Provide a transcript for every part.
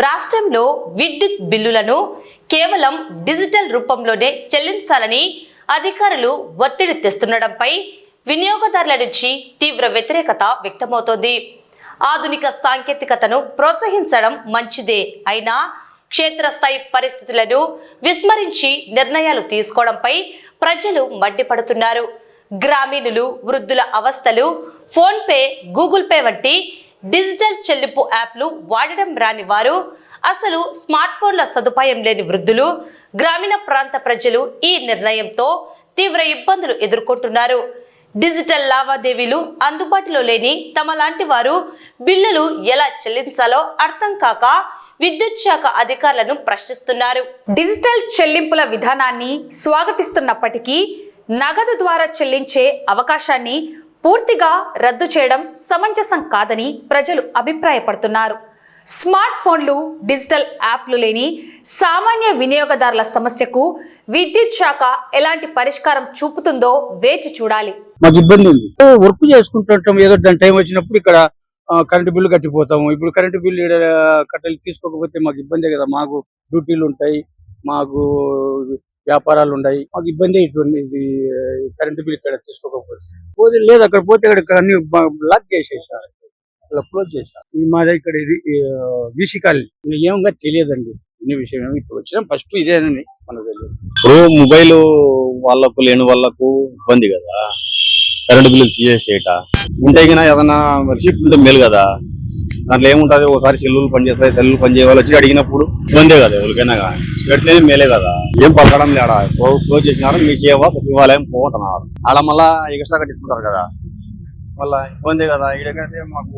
రాష్ట్రంలో విద్యుత్ బిల్లులను కేవలం డిజిటల్ రూపంలోనే చెల్లించాలని అధికారులు ఒత్తిడి తెస్తుండడంపై వినియోగదారుల నుంచి తీవ్ర వ్యతిరేకత వ్యక్తమవుతోంది. ఆధునిక సాంకేతికతను ప్రోత్సహించడం మంచిదే అయినా క్షేత్రస్థాయి పరిస్థితులను విస్మరించి నిర్ణయాలు తీసుకోవడంపై ప్రజలు మండిపడుతున్నారు. గ్రామీణులు, వృద్ధుల అవస్థలు, ఫోన్పే, గూగుల్ పే వంటి డిజిటల్ చెల్లింపు యాప్లు వాడడం రాని వారు, అసలు స్మార్ట్ ఫోన్ల సదుపాయం లేని వృద్ధులు, గ్రామీణ ప్రాంత ప్రజలు ఈ నిర్ణయంతో తీవ్ర ఇబ్బందులు ఎదుర్కొంటున్నారు. డిజిటల్ లావాదేవీలు అందుబాటులో లేని తమ లాంటి వారు బిల్లులు ఎలా చెల్లించాలో అర్థం కాక విద్యుత్ శాఖ అధికారులను ప్రశ్నిస్తున్నారు. డిజిటల్ చెల్లింపుల విధానాన్ని స్వాగతిస్తున్నప్పటికీ నగదు ద్వారా చెల్లించే అవకాశాన్ని పూర్తిగా రద్దు చేయడం సమంజసం కాదని ప్రజలు అభిప్రాయపడుతున్నారు. స్మార్ట్ ఫోన్లు, డిజిటల్ యాప్లు లేని సామాన్య వినియోగదారుల సమస్యకు విద్యుత్ శాఖ ఎలాంటి పరిష్కారం చూపుతుందో వేచి చూడాలి. మాకు ఇబ్బంది ఉంది. వర్క్ చేసుకుంటుంటాం, ఏదో దాని టైం వచ్చినప్పుడు ఇక్కడ కరెంటు బిల్లు కట్టిపోతాము. ఇప్పుడు కరెంటు బిల్లు కట్టాలి తీసుకోకపోతే మాకు ఇబ్బందే కదా. మాకు డ్యూటీలు ఉంటాయి, మాకు వ్యాపారాలు ఉన్నాయి, మాకు ఇబ్బంది ఇటువంటి కరెంటు బిల్లు ఇక్కడ తీసుకోకపోతే లేదు. అక్కడ పోతే ఇక్కడ అన్ని బ్లాక్ చేసేసారు, క్లోజ్ చేశారు. మాది ఇక్కడ ఇది బీసీ కాలనీ. ఏమన్నా తెలియదండి ఇన్ని విషయం. ఇప్పుడు వచ్చినాం ఫస్ట్ ఇదేనని మనకు తెలియదు. ఇప్పుడు మొబైల్ వాళ్ళకు లేని వాళ్ళకు ఇబ్బంది కదా, కరెంటు బిల్లులు తీసేసేట ఉంటాయి కదా. ఏదన్నా రిసిప్ట్ ఉంటే మేలు కదా. దాంట్లో ఏముంటది, ఒకసారి సెల్లులు పనిచేస్తాయి, సెల్లులు పనిచేయ వాళ్ళు వచ్చి అడిగినప్పుడు ఇబ్బందే కదా. ఎవరికైనా కానీ పెడితేనే మేలే కదా. ఏం పలకడం లేడా, క్లోజ్ చేసినారు. మీ సేవ సచివాలయం పోతున్నారు. ఆడ మళ్ళా ఎక్స్ట్రా కట్టించుకుంటారు కదా, మళ్ళా ఇబ్బంది కదా. ఈడకైతే మాకు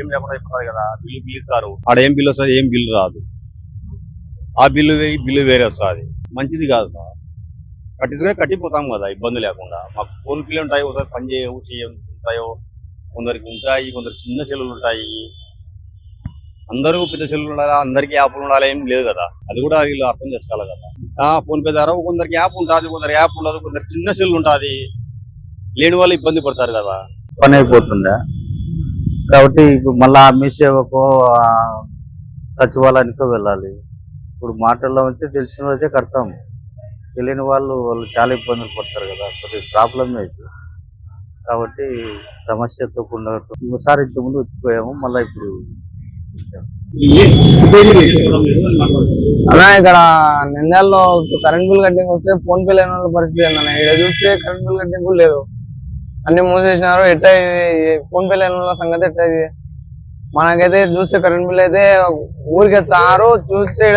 ఏం లేకుండా అయిపోతుంది కదా. బిల్లు ఇస్తారు, ఆడ ఏం బిల్లు వస్తుంది, ఏం బిల్లు రాదు. ఆ బిల్లు వేరే వస్తుంది, మంచిది కాదు. కట్టించుకొని కట్టిపోతాం కదా ఇబ్బంది లేకుండా. మాకు ఫోన్ బిల్లు ఉంటాయి, ఒకసారి పని చేయవు, ఉంటాయో కొందరికి ఉంటాయి, కొందరికి చిన్న సెల్లులు ఉంటాయి. అందరూ పెద్ద సెల్లులు ఉండాలి, అందరికి యాప్లు ఉండాలి ఏం లేదు కదా. అది కూడా వీళ్ళు అర్థం చేసుకోవాలి కదా. ఫోన్ పే ద్వారా కొందరికి యాప్ ఉంటుంది, కొందరు యాప్ ఉండదు, కొందరు చిన్న సెల్లు ఉంటుంది. లేని వాళ్ళు ఇబ్బంది పడతారు కదా. పని అయిపోతుందా కాబట్టి ఇప్పుడు మళ్ళా మీ సేవకో సచివాలయానికో వెళ్ళాలి. ఇప్పుడు మాటల్లో ఉంటే తెలిసిన వాళ్ళైతే కడతాం, తెలియని వాళ్ళు చాలా ఇబ్బందులు పడతారు కదా. కొద్దిగా ప్రాబ్లమ్ అయితే కాబట్టి సమస్యతో ఒకసారి ఇంతకుముందు వచ్చిపోయాము, మళ్ళీ ఇప్పుడు అలా ఇక్కడ నిందాల్లో కరెంట్ బిల్ కట్టింగ్ వస్తే ఫోన్ పే లేని వాళ్ళ పరిస్థితి అన్న. ఇక్కడ చూస్తే కరెంట్ బిల్ కట్టింగ్ లేదు, అన్ని మూసేసినారు. ఎట్టా ఇది ఫోన్ పే లేని వాళ్ళ సంగతి ఎట్టా ఇది? మనకైతే చూస్తే కరెంట్ బిల్ అయితే ఊరికి చారు, చూస్తే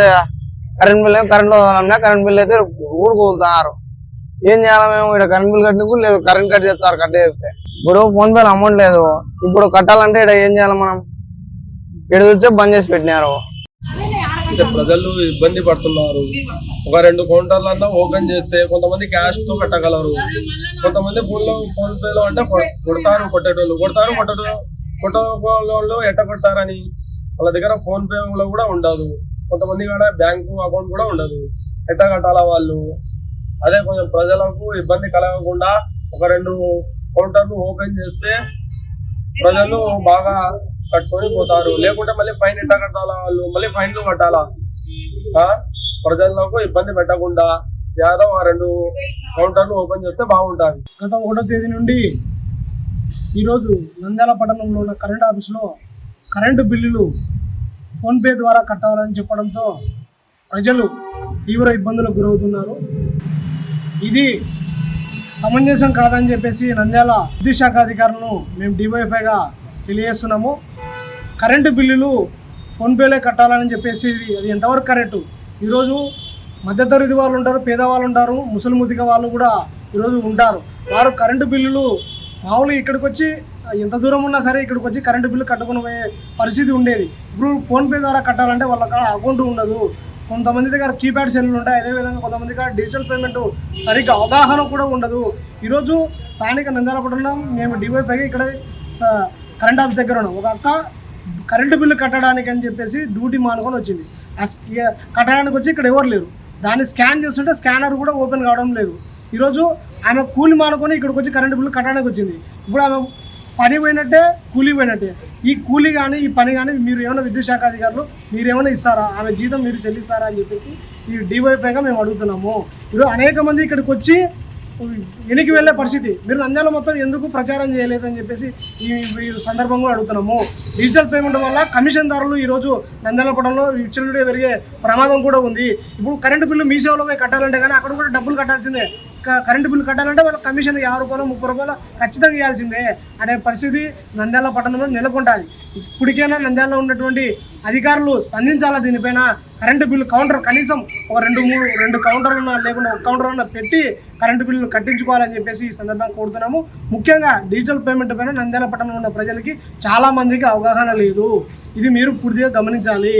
current bill current current bill అయితే ఊరికి వదులుతున్నారు. ఏం చేయాలి మేము? ఇక్కడ కరెంట్ బిల్ కట్టిన లేదు, కరెంట్ కట్ చేస్తారు. కట్ చేస్తే ఇప్పుడు ఫోన్ పేలో అమౌంట్ లేదు, ఇప్పుడు కట్టాలంటే ఇక్కడ ఏం చేయాలి మనం? ఇక్కడ చూస్తే బంద్ చేసి పెట్టినారు. ప్రజలు ఇబ్బంది పడుతున్నారు. ఒక 2 కౌంటర్లన్నా ఓపెన్ చేస్తే కొంతమంది క్యాష్ తో కట్టగలరు, కొంతమంది ఫోన్ పేలో అంటే కొట్టేటోళ్ళు ఎట్ట కొట్టారని వాళ్ళ దగ్గర ఫోన్ పే కూడా ఉండదు. కొంతమంది కూడా బ్యాంకు అకౌంట్ కూడా ఉండదు. ఎట్ట కట్టాలా వాళ్ళు? అదే కొంచెం ప్రజలకు ఇబ్బంది కలగకుండా ఒక 2 కౌంటర్లు ఓపెన్ చేస్తే ప్రజలు బాగా కట్టుకొని పోతారు. లేకుంటే మళ్ళీ ఫైన్ ఎట్ట కట్టాలా? వాళ్ళు మళ్ళీ ఫైన్లు కట్టాలా? ప్రజలకు ఇబ్బంది పెట్టకుండా ఏదో 2 కౌంటర్లు ఓపెన్ చేస్తే బాగుంటుంది. గత 1వ తేదీ నుండి ఈరోజు నంద్యాల పట్టణంలో ఉన్న కరెంట్ ఆఫీసులో కరెంటు బిల్లులు ఫోన్పే ద్వారా కట్టాలని చెప్పడంతో ప్రజలు తీవ్ర ఇబ్బందులకు గురవుతున్నారు. ఇది సమంజసం కాదని చెప్పేసి నంద్యాల విద్యుత్ శాఖ అధికారులను మేము డివైఎఫ్ఐగా తెలియజేస్తున్నాము. కరెంటు బిల్లులు ఫోన్పేలే కట్టాలని చెప్పేసి అది ఎంతవరకు కరెక్టు? ఈరోజు మధ్యతరగతి వాళ్ళు ఉంటారు, పేదవాళ్ళు ఉంటారు, ముసలి ముదిగ వాళ్ళు కూడా ఈరోజు ఉంటారు. వారు కరెంటు బిల్లులు మామూలుగా ఇక్కడికి వచ్చి ఎంత దూరం ఉన్నా సరే ఇక్కడికి వచ్చి కరెంటు బిల్లు కట్టుకుని పోయే పరిస్థితి ఉండేది. ఇప్పుడు ఫోన్పే ద్వారా కట్టాలంటే వాళ్ళ కాడ అకౌంట్ ఉండదు, కొంతమంది దగ్గర కీప్యాడ్ సెల్లు ఉంటాయి, అదేవిధంగా కొంతమంది దగ్గర డిజిటల్ పేమెంట్ సరిగ్గా అవగాహన కూడా ఉండదు. ఈరోజు స్థానిక నంద్యాల పట్టణం మేము డివైఎఫ్ఐగా ఇక్కడ కరెంట్ ఆఫీస్ దగ్గర ఉన్నాం. ఒక అక్క కరెంటు బిల్లు కట్టడానికి అని చెప్పేసి డ్యూటీ మానుకొని వచ్చింది. కట్టడానికి వచ్చి ఇక్కడ ఎవరు లేరు. దాన్ని స్కాన్ చేస్తుంటే స్కానర్ కూడా ఓపెన్ కావడం లేదు. ఈరోజు ఆమె కూలి మానుకొని ఇక్కడికి వచ్చి కరెంటు బిల్లు కట్టడానికి వచ్చింది. ఇప్పుడు ఆమె పని పోయినట్టే కూలీ పోయినట్టే. ఈ కూలీ కానీ ఈ పని కానీ మీరు ఏమైనా విద్యుత్ శాఖ అధికారులు మీరు ఏమైనా ఇస్తారా, ఆమె జీతం మీరు చెల్లిస్తారా అని చెప్పేసి ఈ డివైఫైగా మేము అడుగుతున్నాము. ఈరోజు అనేక మంది ఇక్కడికి వచ్చి వెనక్కి వెళ్ళే పరిస్థితి. మీరు నంద్యాల మొత్తం ఎందుకు ప్రచారం చేయలేదని చెప్పేసి ఈ సందర్భంగా అడుగుతున్నాము. డిజిటల్ పేమెంట్ వల్ల కమిషన్దారులు ఈరోజు నంద్యాల పట్టణంలో విచ్చలవిడిగా పెరిగే ప్రమాదం కూడా ఉంది. ఇప్పుడు కరెంటు బిల్లు మీ సేవలో పోయి కట్టాలంటే కానీ అక్కడ కూడా డబ్బులు కట్టాల్సిందే. కరెంటు బిల్లు కట్టాలంటే వాళ్ళ కమిషన్ 50 రూపాయలు 30 రూపాయలు ఖచ్చితంగా ఇవ్వాల్సిందే అనే పరిస్థితి నంద్యాల పట్టణంలో నెలకొంటుంది. ఇప్పటికైనా నంద్యాలలో ఉన్నటువంటి అధికారులు స్పందించాలా దీనిపైన. కరెంటు బిల్లు కౌంటర్ కనీసం ఒక 2 కౌంటర్లు లేకుండా ఒక కౌంటర్ అన్న పెట్టి కరెంటు బిల్లు కట్టించుకోవాలని చెప్పేసి ఈ సందర్భంగా కోరుతున్నాము. ముఖ్యంగా డిజిటల్ పేమెంట్ పైన నంద్యాల పట్టణంలో ఉన్న ప్రజలకి చాలా మందికి అవగాహన లేదు. ఇది మీరు పూర్తిగా గమనించాలి.